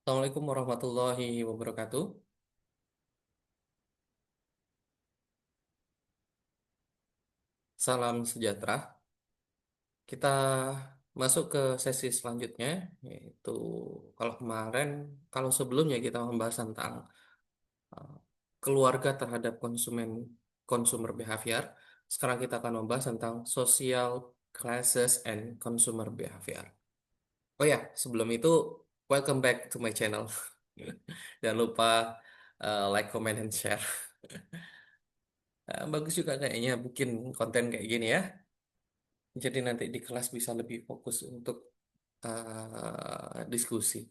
Assalamualaikum warahmatullahi wabarakatuh. Salam sejahtera. Kita masuk ke sesi selanjutnya, yaitu kalau kemarin, kalau sebelumnya kita membahas tentang uh, keluarga terhadap consumer behavior. Sekarang kita akan membahas tentang social classes and consumer behavior. Oh ya, sebelum itu, welcome back to my channel. Jangan lupa like, comment, and share. Bagus juga kayaknya bikin konten kayak gini ya. Jadi nanti di kelas bisa lebih fokus untuk diskusi.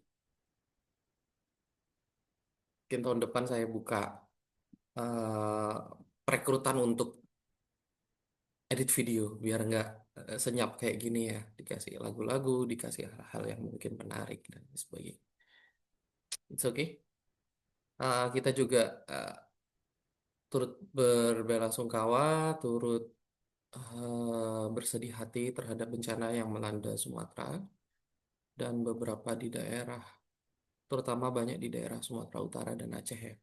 Mungkin tahun depan saya buka uh, perekrutan untuk edit video biar nggak senyap kayak gini ya. Dikasih lagu-lagu, dikasih hal-hal yang mungkin menarik dan sebagainya. It's okay. Kita juga turut berbelasungkawa, turut bersedih hati terhadap bencana yang melanda Sumatera dan beberapa di daerah, terutama banyak di daerah Sumatera Utara dan Aceh ya.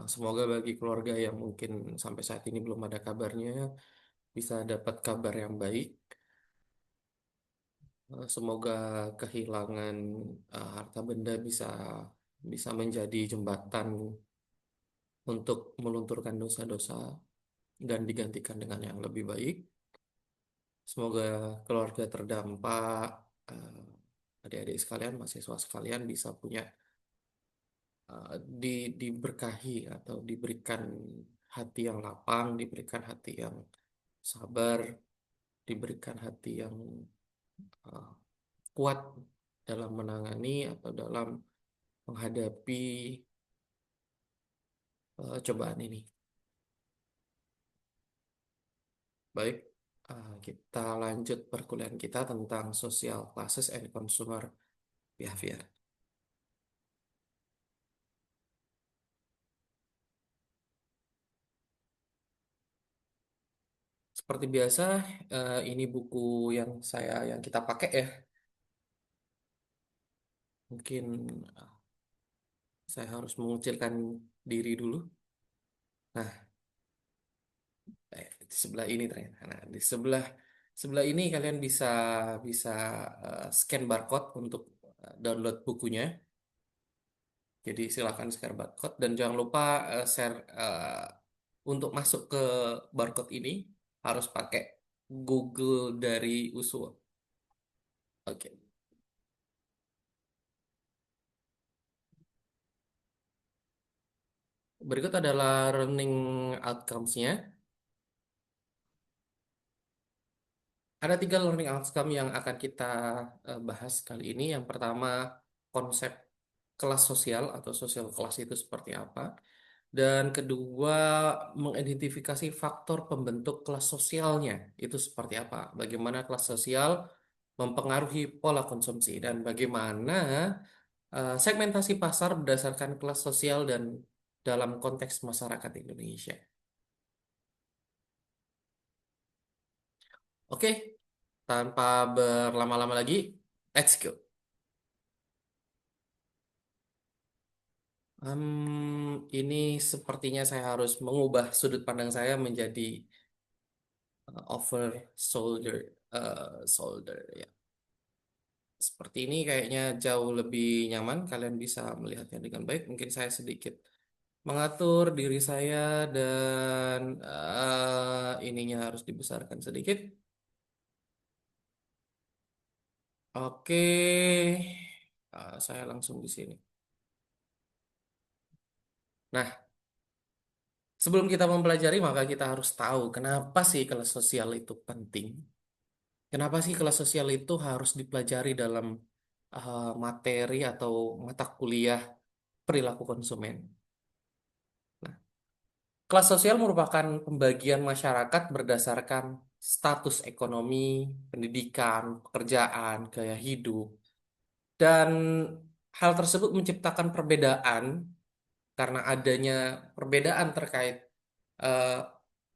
Semoga bagi keluarga yang mungkin sampai saat ini belum ada kabarnya, bisa dapat kabar yang baik. Semoga kehilangan harta benda bisa bisa menjadi jembatan untuk melunturkan dosa-dosa dan digantikan dengan yang lebih baik. Semoga keluarga terdampak, adik-adik sekalian, mahasiswa sekalian bisa punya diberkahi atau diberikan hati yang lapang, diberikan hati yang sabar, diberikan hati yang uh, kuat dalam menangani atau dalam menghadapi cobaan ini. Baik, kita lanjut perkuliahan kita tentang social classes and consumer behavior. Seperti biasa, ini buku yang kita pakai ya. Mungkin uh, saya harus mengucilkan diri dulu. Nah, di sebelah ini ternyata. Nah, di sebelah sebelah ini kalian bisa bisa scan barcode untuk download bukunya. Jadi silakan share barcode dan jangan lupa share untuk masuk ke barcode ini harus pakai Google dari USU. Oke. Berikut adalah learning outcomes-nya. Ada tiga learning outcome yang akan kita bahas kali ini. Yang pertama, konsep kelas sosial atau social class itu seperti apa. Dan kedua, mengidentifikasi faktor pembentuk kelas sosialnya itu seperti apa. Bagaimana kelas sosial mempengaruhi pola konsumsi dan bagaimana segmentasi pasar berdasarkan kelas sosial dan dalam konteks masyarakat Indonesia. Oke, tanpa berlama-lama lagi, let's go. Ini sepertinya saya harus mengubah sudut pandang saya menjadi over shoulder ya. Seperti ini kayaknya jauh lebih nyaman. Kalian bisa melihatnya dengan baik. Mungkin saya sedikit mengatur diri saya dan ininya harus dibesarkan sedikit. Oke, saya langsung di sini. Nah, sebelum kita mempelajari, maka kita harus tahu kenapa sih kelas sosial itu penting. Kenapa sih kelas sosial itu harus dipelajari dalam materi atau mata kuliah perilaku konsumen? Nah, kelas sosial merupakan pembagian masyarakat berdasarkan status ekonomi, pendidikan, pekerjaan, gaya hidup, dan hal tersebut menciptakan perbedaan karena adanya perbedaan terkait eh,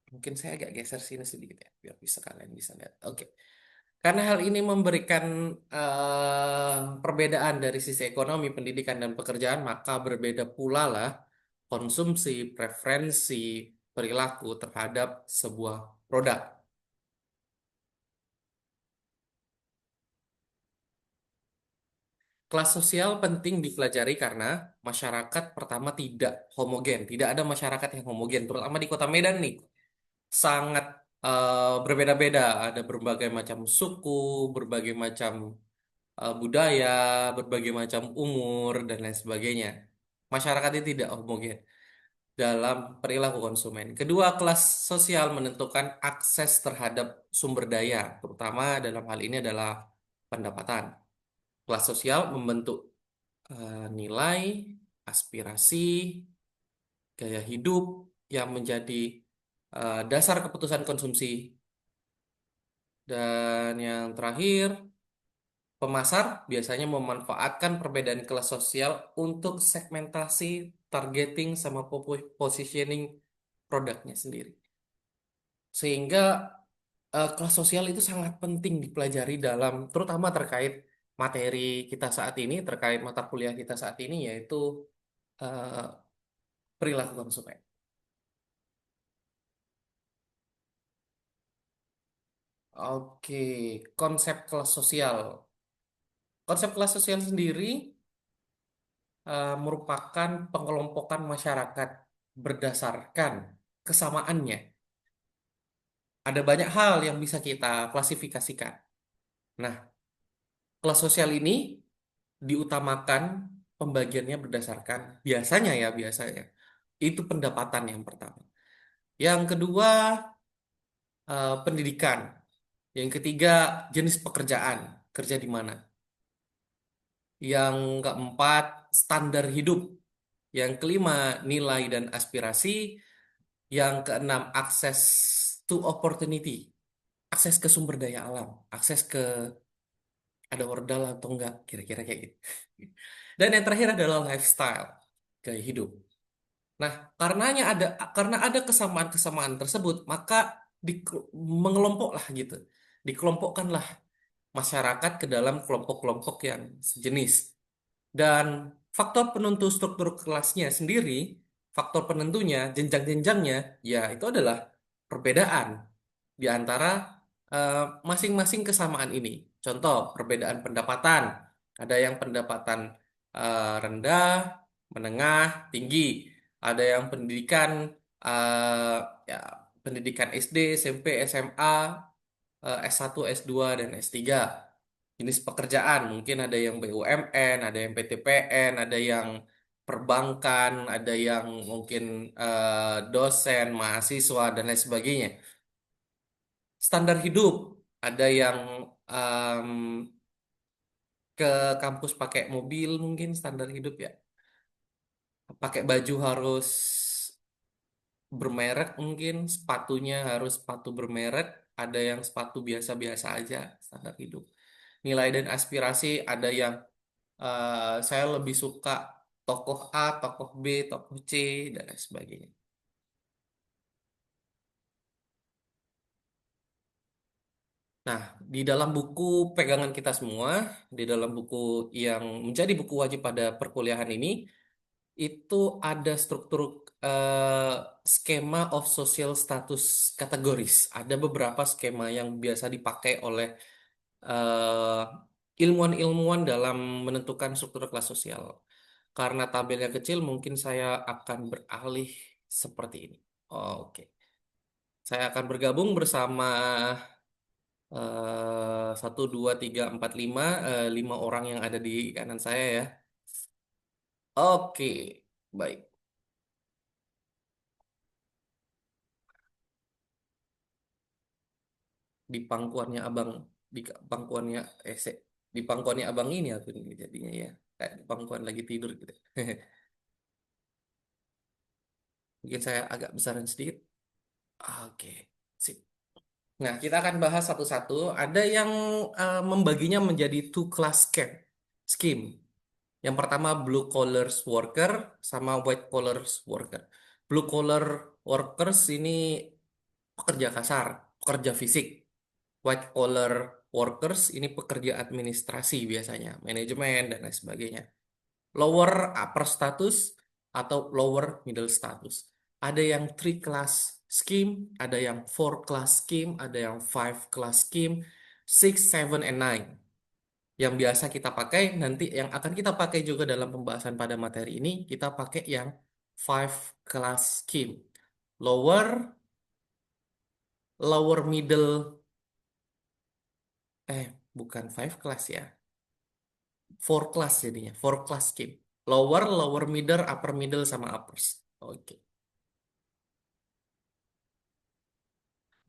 Mungkin saya agak geser sini sedikit ya, biar bisa kalian bisa lihat. Oke. Karena hal ini memberikan perbedaan dari sisi ekonomi, pendidikan, dan pekerjaan, maka berbeda pula lah konsumsi, preferensi, perilaku terhadap sebuah produk. Kelas sosial penting dipelajari karena masyarakat pertama tidak homogen, tidak ada masyarakat yang homogen, terutama di Kota Medan nih, sangat berbeda-beda, ada berbagai macam suku, berbagai macam budaya, berbagai macam umur, dan lain sebagainya. Masyarakat itu tidak homogen dalam perilaku konsumen. Kedua, kelas sosial menentukan akses terhadap sumber daya, terutama dalam hal ini adalah pendapatan. Kelas sosial membentuk nilai, aspirasi, gaya hidup yang menjadi dasar keputusan konsumsi. Dan yang terakhir, pemasar biasanya memanfaatkan perbedaan kelas sosial untuk segmentasi, targeting, sama positioning produknya sendiri. Sehingga kelas sosial itu sangat penting dipelajari dalam, terutama terkait materi kita saat ini, terkait mata kuliah kita saat ini, yaitu eh, perilaku konsumen. Oke, konsep kelas sosial. Konsep kelas sosial sendiri merupakan pengelompokan masyarakat berdasarkan kesamaannya. Ada banyak hal yang bisa kita klasifikasikan. Nah, kelas sosial ini diutamakan pembagiannya berdasarkan biasanya itu pendapatan yang pertama. Yang kedua, pendidikan. Yang ketiga, jenis pekerjaan, kerja di mana. Yang keempat, standar hidup. Yang kelima, nilai dan aspirasi. Yang keenam, akses to opportunity, akses ke sumber daya alam, akses ke ada ordal atau enggak, kira-kira kayak gitu. Dan yang terakhir adalah lifestyle, gaya hidup. Nah, karena ada kesamaan-kesamaan tersebut, maka di, mengelompoklah gitu. Dikelompokkanlah masyarakat ke dalam kelompok-kelompok yang sejenis. Dan faktor penentu struktur kelasnya sendiri, faktor penentunya, jenjang-jenjangnya, ya itu adalah perbedaan di antara eh, masing-masing kesamaan ini. Contoh, perbedaan pendapatan. Ada yang pendapatan rendah, menengah, tinggi. Ada yang pendidikan eh, ya, pendidikan SD, SMP, SMA, S1, S2, dan S3. Jenis pekerjaan, mungkin ada yang BUMN, ada yang PTPN, ada yang perbankan, ada yang mungkin dosen, mahasiswa, dan lain sebagainya. Standar hidup, ada yang em, ke kampus pakai mobil, mungkin standar hidup ya. Pakai baju harus bermerek, mungkin sepatunya harus sepatu bermerek, ada yang sepatu biasa-biasa aja, standar hidup. Nilai dan aspirasi, ada yang saya lebih suka tokoh A, tokoh B, tokoh C, dan lain sebagainya. Nah, di dalam buku pegangan kita semua, di dalam buku yang menjadi buku wajib pada perkuliahan ini, itu ada struktur eh, skema of social status categories. Ada beberapa skema yang biasa dipakai oleh eh, ilmuwan-ilmuwan dalam menentukan struktur kelas sosial. Karena tabelnya kecil, mungkin saya akan beralih seperti ini. Oke, saya akan bergabung bersama 1, 2, 3, 4, 5, 5 orang yang ada di kanan saya ya. Oke, baik. Di pangkuannya abang, di pangkuannya di pangkuannya abang ini aku ini jadinya ya. Kayak di pangkuan lagi tidur gitu. Mungkin saya agak besaran sedikit. Oke, sip. Nah, kita akan bahas satu-satu. Ada yang membaginya menjadi two class scheme. Yang pertama blue collars worker sama white collars worker. Blue collar workers ini pekerja kasar, pekerja fisik. White collar workers ini pekerja administrasi biasanya, manajemen dan lain sebagainya. Lower upper status atau lower middle status. Ada yang three class scheme, ada yang four class scheme, ada yang five class scheme, six, seven, and nine. Yang biasa kita pakai nanti yang akan kita pakai juga dalam pembahasan pada materi ini, kita pakai yang five class scheme. Lower, lower middle, bukan five class ya. Four class jadinya, four class scheme. Lower, lower middle, upper middle sama uppers. Oke.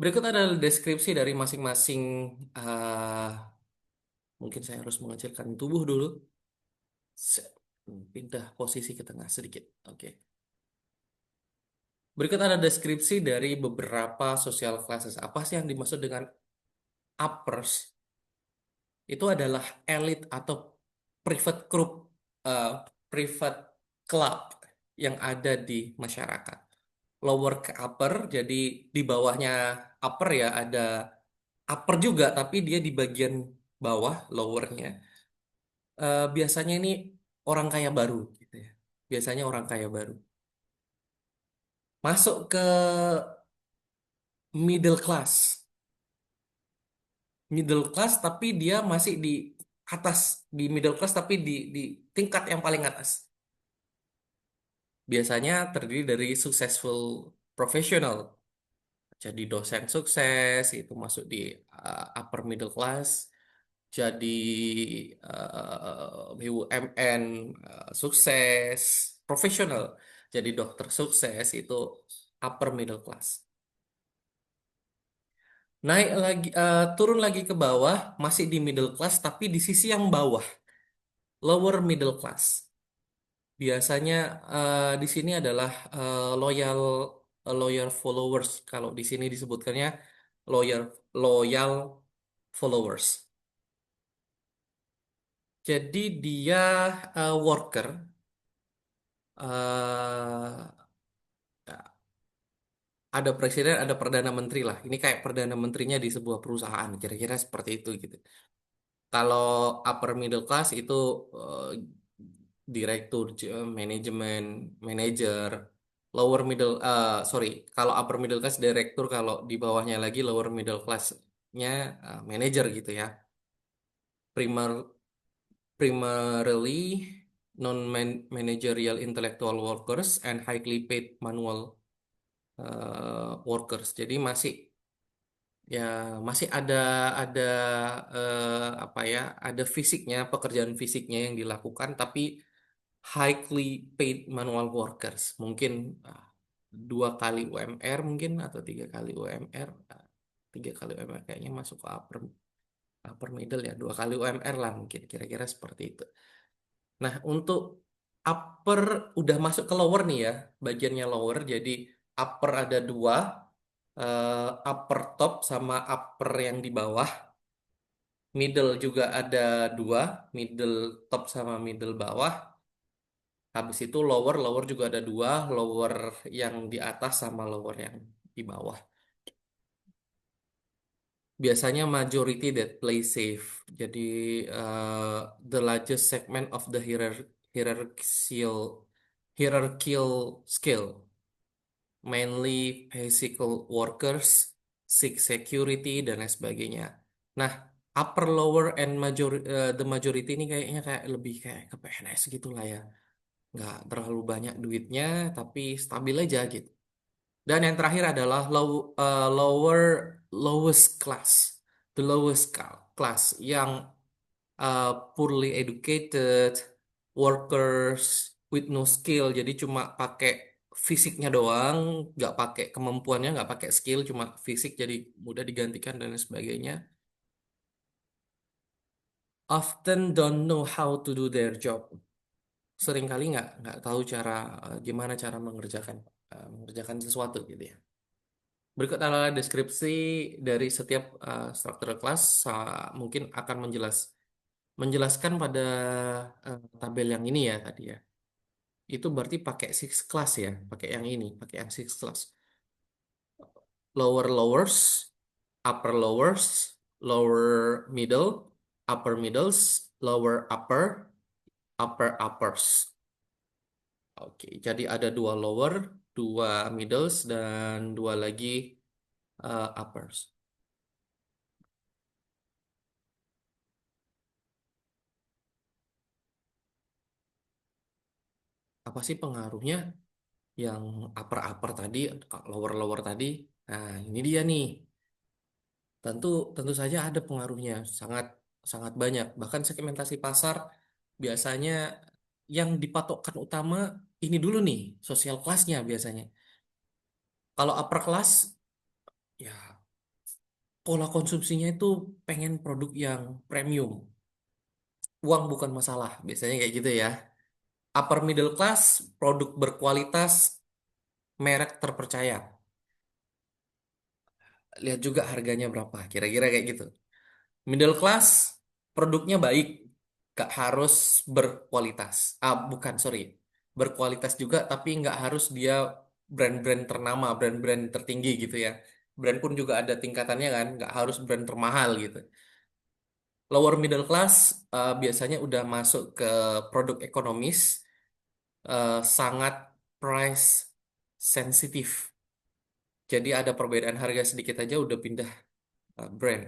Berikut adalah deskripsi dari masing-masing. eh Mungkin saya harus mengecilkan tubuh dulu. Pindah posisi ke tengah sedikit. Oke. Berikut ada deskripsi dari beberapa social classes. Apa sih yang dimaksud dengan uppers? Itu adalah elit atau private group, eh, private club yang ada di masyarakat. Lower ke upper, jadi di bawahnya upper ya ada upper juga, tapi dia di bagian bawah lowernya. Biasanya ini orang kaya baru, gitu ya. Biasanya orang kaya baru. Masuk ke middle class. Middle class tapi dia masih di atas, di middle class tapi di tingkat yang paling atas. Biasanya terdiri dari successful professional. Jadi dosen sukses itu masuk di upper middle class. Jadi BUMN sukses, profesional. Jadi dokter sukses itu upper middle class. Naik lagi, turun lagi ke bawah, masih di middle class, tapi di sisi yang bawah, lower middle class. Biasanya di sini adalah loyal loyal followers. Kalau di sini disebutkannya loyal loyal followers. Jadi dia worker, eh, ada presiden, ada perdana menteri lah. Ini kayak perdana menterinya di sebuah perusahaan, kira-kira seperti itu gitu. Kalau upper middle class itu eh, direktur, manajemen, manager. Lower middle, sorry, kalau upper middle class direktur, kalau di bawahnya lagi lower middle class-nya manager gitu ya. Primer, primarily non-managerial intellectual workers and highly paid manual workers. Jadi masih ya masih ada apa ya, ada fisiknya, pekerjaan fisiknya yang dilakukan, tapi highly paid manual workers. Mungkin 2 kali UMR mungkin atau 3 kali UMR. 3 kali UMR kayaknya masuk ke upper upper middle ya. 2 kali UMR lah mungkin kira-kira seperti itu. Nah, untuk upper udah masuk ke lower nih ya, bagiannya lower. Jadi upper ada dua, upper top sama upper yang di bawah. Middle juga ada dua, middle top sama middle bawah. Habis itu lower, lower juga ada dua, lower yang di atas sama lower yang di bawah. Biasanya majority that play safe. Jadi the largest segment of the hierarchical scale, mainly physical workers, seek security dan lain sebagainya. Nah, upper, lower, and the majority ini kayaknya kayak lebih kayak ke PNS gitu lah ya. Nggak terlalu banyak duitnya, tapi stabil aja gitu. Dan yang terakhir adalah lower lowest class, the lowest class yang poorly educated workers with no skill. Jadi cuma pakai fisiknya doang, nggak pakai kemampuannya, nggak pakai skill, cuma fisik jadi mudah digantikan dan lain sebagainya. Often don't know how to do their job. Seringkali nggak tahu cara gimana cara mengerjakan sesuatu gitu ya. Berikut adalah deskripsi dari setiap struktur kelas. Mungkin akan menjelaskan pada tabel yang ini ya tadi ya. Itu berarti pakai six class ya, pakai yang ini, pakai yang six class. lower lowers, upper lowers, lower middle, upper middles, lower upper, upper uppers. Oke, jadi ada dua lower, dua middles, dan dua lagi uppers. Apa sih pengaruhnya yang upper-upper tadi, lower-lower tadi? Nah, ini dia nih. Tentu tentu saja ada pengaruhnya, sangat sangat banyak. Bahkan segmentasi pasar biasanya yang dipatokkan utama ini dulu nih, sosial kelasnya biasanya. Kalau upper class, ya pola konsumsinya itu pengen produk yang premium. Uang bukan masalah, biasanya kayak gitu ya. Upper middle class, produk berkualitas, merek terpercaya. Lihat juga harganya berapa, kira-kira kayak gitu. Middle class, produknya baik, gak harus berkualitas. Ah, bukan, sorry. Berkualitas juga, tapi nggak harus dia brand-brand ternama, brand-brand tertinggi gitu ya. Brand pun juga ada tingkatannya kan, nggak harus brand termahal gitu. Lower middle class biasanya udah masuk ke produk ekonomis, sangat price sensitif. Jadi ada perbedaan harga sedikit aja udah pindah brand.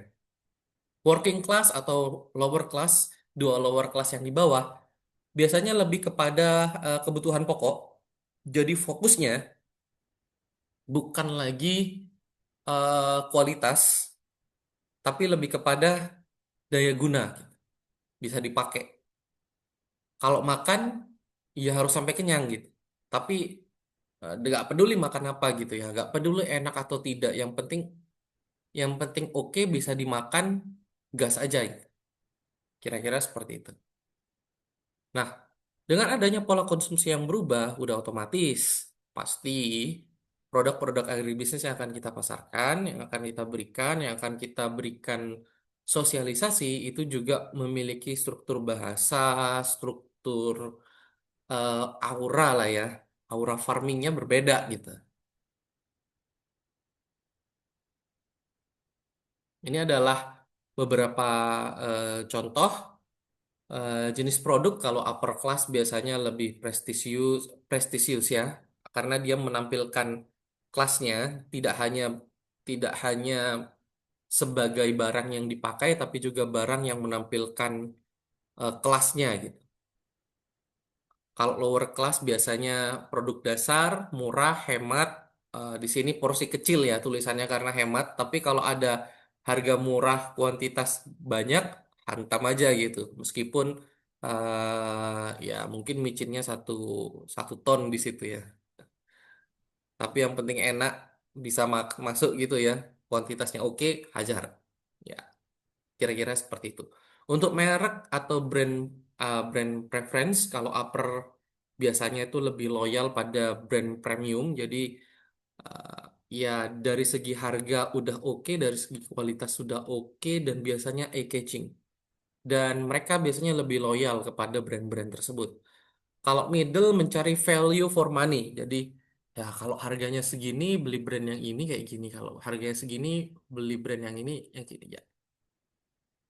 Working class atau lower class, dua lower class yang di bawah, biasanya lebih kepada kebutuhan pokok. Jadi fokusnya bukan lagi kualitas, tapi lebih kepada daya guna, bisa dipakai. Kalau makan, ya harus sampai kenyang gitu. Tapi nggak peduli makan apa gitu ya, nggak peduli enak atau tidak. Yang penting oke bisa dimakan, gas aja. Kira-kira seperti itu. Nah, dengan adanya pola konsumsi yang berubah, udah otomatis pasti produk-produk agribisnis yang akan kita pasarkan, yang akan kita berikan, yang akan kita berikan sosialisasi itu juga memiliki struktur bahasa, struktur aura lah ya, aura farmingnya berbeda gitu. Ini adalah beberapa contoh jenis produk. Kalau upper class biasanya lebih prestisius, prestisius ya, karena dia menampilkan kelasnya tidak hanya sebagai barang yang dipakai, tapi juga barang yang menampilkan kelasnya gitu. Kalau lower class biasanya produk dasar, murah, hemat. Di sini porsi kecil ya tulisannya karena hemat, tapi kalau ada harga murah, kuantitas banyak, hantam aja gitu. Meskipun ya mungkin micinnya satu satu ton di situ ya. Tapi yang penting enak, bisa masuk gitu ya. Kuantitasnya oke, hajar. Ya, kira-kira seperti itu. Untuk merek atau brand preference, kalau upper biasanya itu lebih loyal pada brand premium. Jadi uh, ya dari segi harga udah oke, dari segi kualitas sudah oke, dan biasanya eye-catching. Dan mereka biasanya lebih loyal kepada brand-brand tersebut. Kalau middle mencari value for money. Jadi ya kalau harganya segini beli brand yang ini kayak gini. Kalau harganya segini beli brand yang ini yang gini ya.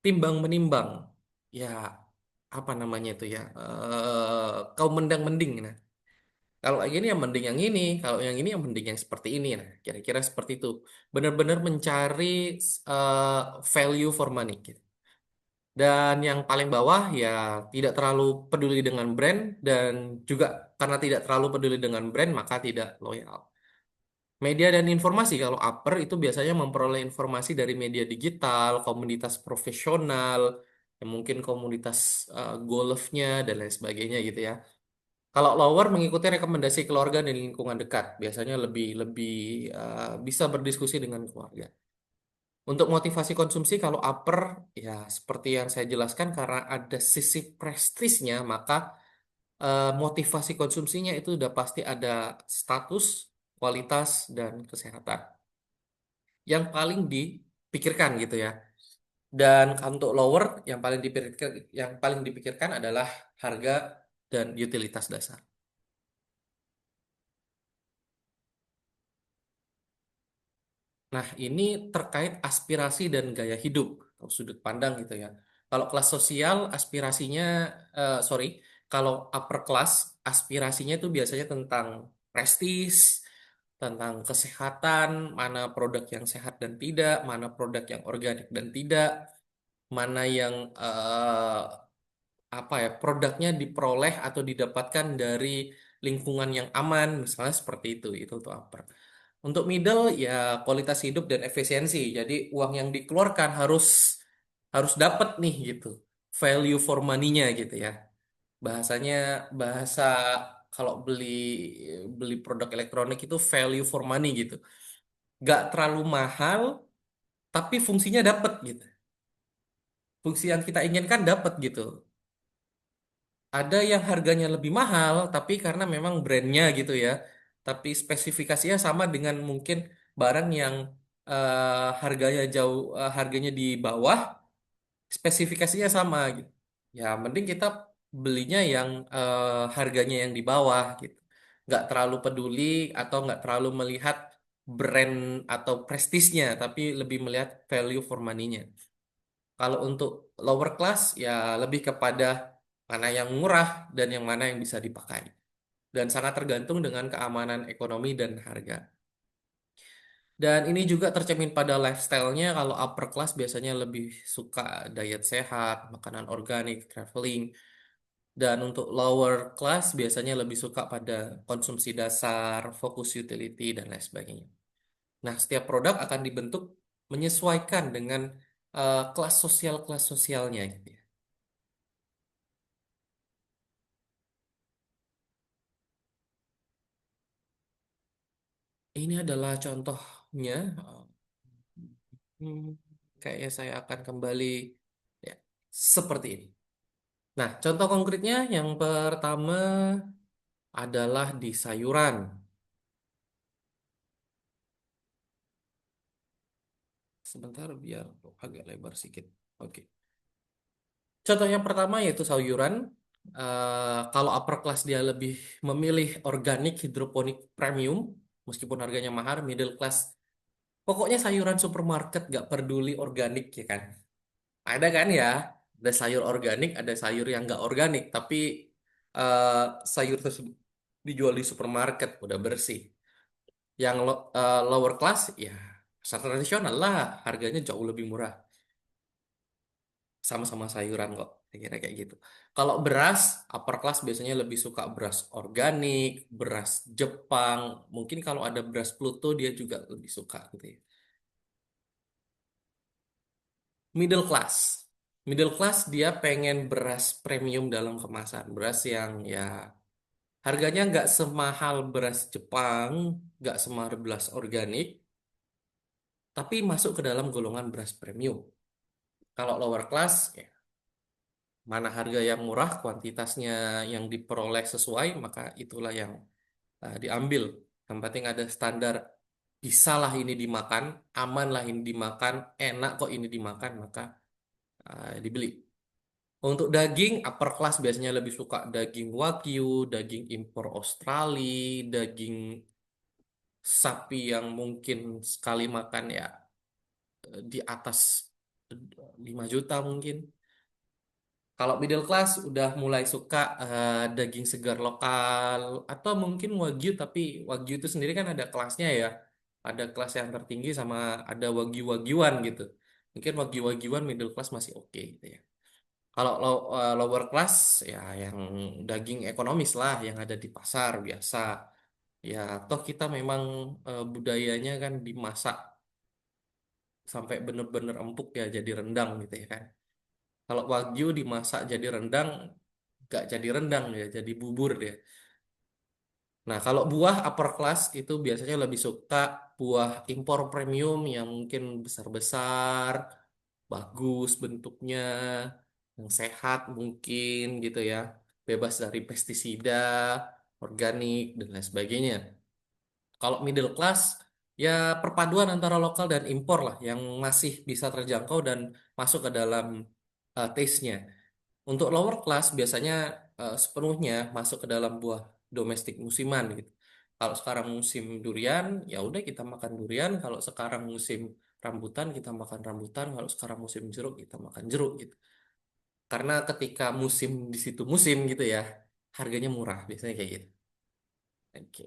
Timbang menimbang. Ya apa namanya itu ya. Kau mendang mending. Nah, kalau yang ini yang mending yang ini, kalau yang ini yang mending yang seperti ini. Nah, kira-kira seperti itu. Benar-benar mencari eh, value for money gitu. Dan yang paling bawah ya tidak terlalu peduli dengan brand, dan juga karena tidak terlalu peduli dengan brand maka tidak loyal. Media dan informasi, kalau upper itu biasanya memperoleh informasi dari media digital, komunitas profesional, ya mungkin komunitas golfnya dan lain sebagainya gitu ya. Kalau lower mengikuti rekomendasi keluarga dan lingkungan dekat, biasanya lebih lebih bisa berdiskusi dengan keluarga. Untuk motivasi konsumsi, kalau upper, ya seperti yang saya jelaskan, karena ada sisi prestisnya, maka motivasi konsumsinya itu udah pasti ada status, kualitas, dan kesehatan. Yang paling dipikirkan gitu ya. Dan untuk lower, yang paling dipikirkan adalah harga dan utilitas dasar. Nah, ini terkait aspirasi dan gaya hidup, atau sudut pandang gitu ya. Kalau kelas sosial, aspirasinya, sorry, kalau upper class, aspirasinya itu biasanya tentang prestis, tentang kesehatan, mana produk yang sehat dan tidak, mana produk yang organik dan tidak, mana yang apa ya, produknya diperoleh atau didapatkan dari lingkungan yang aman, misalnya seperti itu untuk upper. Untuk middle ya kualitas hidup dan efisiensi. Jadi uang yang dikeluarkan harus harus dapat nih gitu. Value for money-nya gitu ya. Bahasanya bahasa kalau beli beli produk elektronik itu value for money gitu. Gak terlalu mahal tapi fungsinya dapat gitu. Fungsi yang kita inginkan dapat gitu. Ada yang harganya lebih mahal, tapi karena memang brandnya gitu ya. Tapi spesifikasinya sama dengan mungkin barang yang harganya di bawah, spesifikasinya sama gitu. Ya, mending kita belinya yang harganya yang di bawah gitu. Nggak terlalu peduli atau nggak terlalu melihat brand atau prestisnya, tapi lebih melihat value for money-nya. Kalau untuk lower class ya lebih kepada mana yang murah dan yang mana yang bisa dipakai. Dan sangat tergantung dengan keamanan ekonomi dan harga. Dan ini juga tercermin pada lifestyle-nya. Kalau upper class biasanya lebih suka diet sehat, makanan organik, traveling. Dan untuk lower class biasanya lebih suka pada konsumsi dasar, fokus utility, dan lain sebagainya. Nah, setiap produk akan dibentuk menyesuaikan dengan kelas sosialnya gitu ya. Ini adalah contohnya. Hmm, Kayaknya saya akan kembali ya, seperti ini. Nah, contoh konkretnya yang pertama adalah di sayuran. Sebentar biar agak lebar sedikit. Oke. Contoh yang pertama yaitu sayuran. Kalau upper class dia lebih memilih organik hidroponik premium, meskipun harganya mahal, middle class. Pokoknya sayuran supermarket gak peduli organik ya kan. Ada kan ya, ada sayur organik, ada sayur yang nggak organik, tapi eh, sayur tersebut dijual di supermarket udah bersih. Yang lower class ya pasar tradisional lah, harganya jauh lebih murah, sama-sama sayuran kok. Saya kira kayak gitu. Kalau beras, upper class biasanya lebih suka beras organik, beras Jepang. Mungkin kalau ada beras Pluto dia juga lebih suka gitu ya. Middle class. Middle class dia pengen beras premium dalam kemasan. Beras yang ya harganya nggak semahal beras Jepang, nggak semahal beras organik, tapi masuk ke dalam golongan beras premium. Kalau lower class, ya, mana harga yang murah, kuantitasnya yang diperoleh sesuai, maka itulah yang diambil. Yang penting ada standar, bisalah ini dimakan, amanlah ini dimakan, enak kok ini dimakan, maka dibeli. Untuk daging, upper class biasanya lebih suka daging wagyu, daging impor Australia, daging sapi yang mungkin sekali makan ya di atas 5 juta mungkin. Kalau middle class udah mulai suka daging segar lokal atau mungkin wagyu, tapi wagyu itu sendiri kan ada kelasnya ya. Ada kelas yang tertinggi sama ada wagyu-wagyuan gitu. Mungkin wagyu-wagyuan middle class masih oke gitu ya. Kalau lower class ya yang daging ekonomis lah yang ada di pasar biasa. Ya toh kita memang budayanya kan dimasak sampai bener-bener empuk ya jadi rendang gitu ya kan. Kalau wagyu dimasak jadi rendang, gak jadi rendang ya, jadi bubur dia. Nah, kalau buah upper class itu biasanya lebih suka buah impor premium yang mungkin besar-besar, bagus bentuknya, yang sehat mungkin gitu ya, bebas dari pestisida, organik, dan lain sebagainya. Kalau middle class, ya perpaduan antara lokal dan impor lah, yang masih bisa terjangkau dan masuk ke dalam taste-nya. Untuk lower class biasanya sepenuhnya masuk ke dalam buah domestik musiman gitu. Kalau sekarang musim durian, ya udah kita makan durian. Kalau sekarang musim rambutan, kita makan rambutan. Kalau sekarang musim jeruk, kita makan jeruk gitu. Karena ketika musim di situ musim gitu ya, harganya murah biasanya kayak gitu. Oke.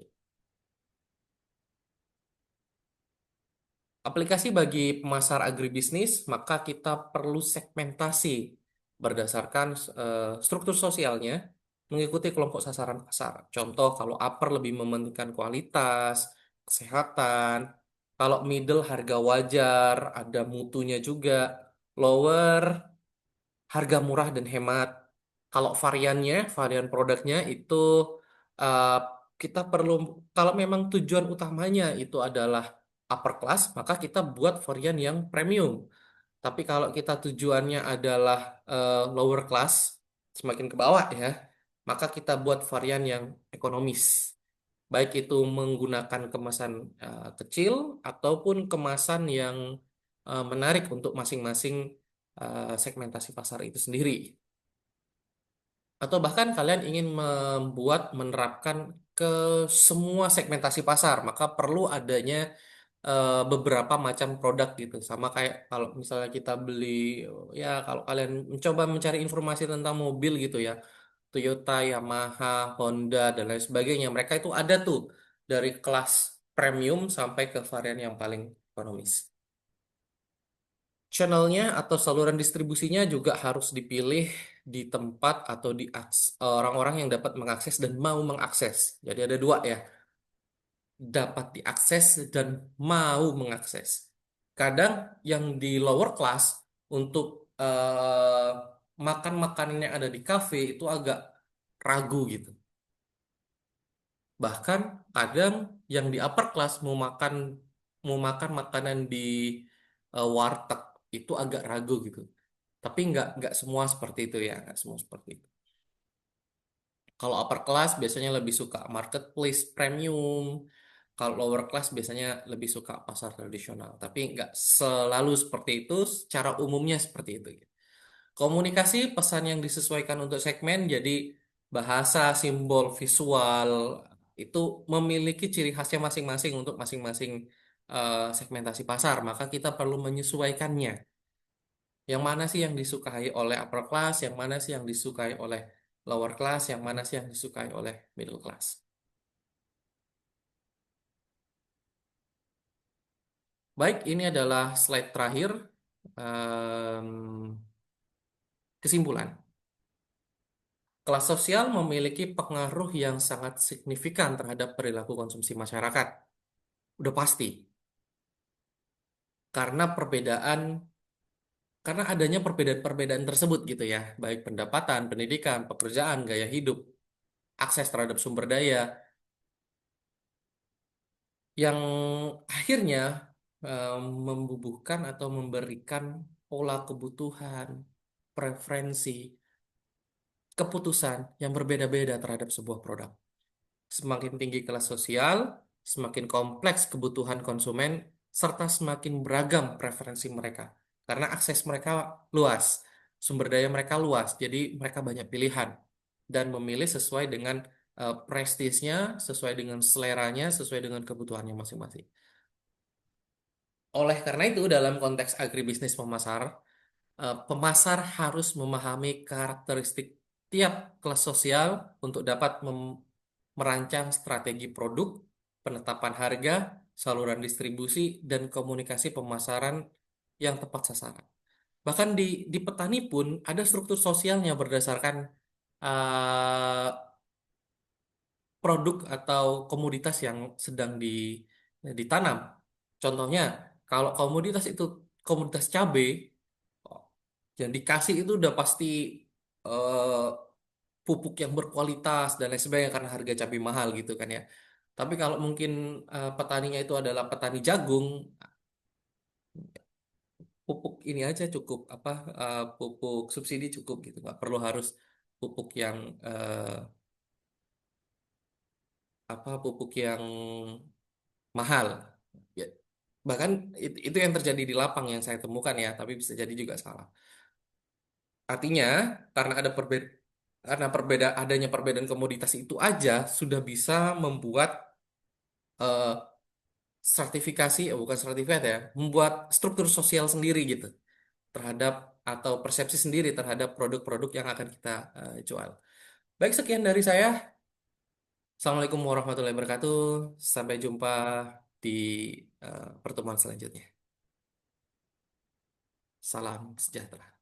Aplikasi bagi pemasar agribisnis, maka kita perlu segmentasi berdasarkan struktur sosialnya, mengikuti kelompok sasaran pasar. Contoh, kalau upper lebih mementingkan kualitas, kesehatan, kalau middle harga wajar, ada mutunya juga, lower harga murah dan hemat. Kalau varian produknya itu uh, kita perlu, kalau memang tujuan utamanya itu adalah upper class, maka kita buat varian yang premium. Tapi kalau kita tujuannya adalah lower class, semakin ke bawah ya, maka kita buat varian yang ekonomis. Baik itu menggunakan kemasan kecil ataupun kemasan yang menarik untuk masing-masing segmentasi pasar itu sendiri. Atau bahkan kalian ingin menerapkan ke semua segmentasi pasar, maka perlu adanya beberapa macam produk gitu. Sama kayak kalau misalnya kita beli, ya kalau kalian mencoba mencari informasi tentang mobil gitu ya, Toyota, Yamaha, Honda, dan lain sebagainya, mereka itu ada tuh dari kelas premium sampai ke varian yang paling ekonomis. Channelnya atau saluran distribusinya juga harus dipilih di tempat atau di orang-orang yang dapat mengakses dan mau mengakses. Jadi ada dua ya, dapat diakses dan mau mengakses. Kadang yang di lower class untuk makan makanan yang ada di cafe itu agak ragu gitu. Bahkan kadang yang di upper class mau makan makanan di warteg itu agak ragu gitu. Tapi nggak semua seperti itu ya, nggak semua seperti itu. Kalau upper class biasanya lebih suka marketplace premium. Kalau lower class biasanya lebih suka pasar tradisional. Tapi nggak selalu seperti itu, secara umumnya seperti itu. Komunikasi pesan yang disesuaikan untuk segmen, jadi bahasa, simbol, visual, itu memiliki ciri khasnya masing-masing untuk masing-masing segmentasi pasar. Maka kita perlu menyesuaikannya. Yang mana sih yang disukai oleh upper class, yang mana sih yang disukai oleh lower class, yang mana sih yang disukai oleh middle class. Baik, ini adalah slide terakhir. Em, Kesimpulan. Kelas sosial memiliki pengaruh yang sangat signifikan terhadap perilaku konsumsi masyarakat. Udah pasti. Karena perbedaan, karena adanya perbedaan-perbedaan tersebut gitu ya. Baik pendapatan, pendidikan, pekerjaan, gaya hidup, akses terhadap sumber daya, yang akhirnya membubuhkan atau memberikan pola kebutuhan, preferensi, keputusan yang berbeda-beda terhadap sebuah produk. Semakin tinggi kelas sosial, semakin kompleks kebutuhan konsumen, serta semakin beragam preferensi mereka. Karena akses mereka luas, sumber daya mereka luas, jadi mereka banyak pilihan dan memilih sesuai dengan prestisnya, sesuai dengan seleranya, sesuai dengan kebutuhannya masing-masing. Oleh karena itu, dalam konteks agribisnis pemasar, pemasar harus memahami karakteristik tiap kelas sosial untuk dapat merancang strategi produk, penetapan harga, saluran distribusi, dan komunikasi pemasaran yang tepat sasaran. Bahkan di petani pun ada struktur sosialnya berdasarkan eh, produk atau komoditas yang sedang ditanam. Contohnya, kalau komoditas itu komoditas cabai, yang dikasih itu udah pasti eh, pupuk yang berkualitas dan lain sebagainya karena harga cabai mahal gitu kan ya. Tapi kalau mungkin petaninya itu adalah petani jagung, pupuk ini aja cukup apa pupuk subsidi cukup gitu, nggak perlu harus pupuk yang pupuk yang mahal. Ya, bahkan itu yang terjadi di lapang yang saya temukan ya, tapi bisa jadi juga salah. Artinya, karena ada adanya perbedaan komoditas itu aja sudah bisa membuat eh, stratifikasi, bukan stratifikat ya, membuat struktur sosial sendiri gitu terhadap atau persepsi sendiri terhadap produk-produk yang akan kita jual. Baik, sekian dari saya. Assalamualaikum warahmatullahi wabarakatuh. Sampai jumpa di pertemuan selanjutnya. Salam sejahtera.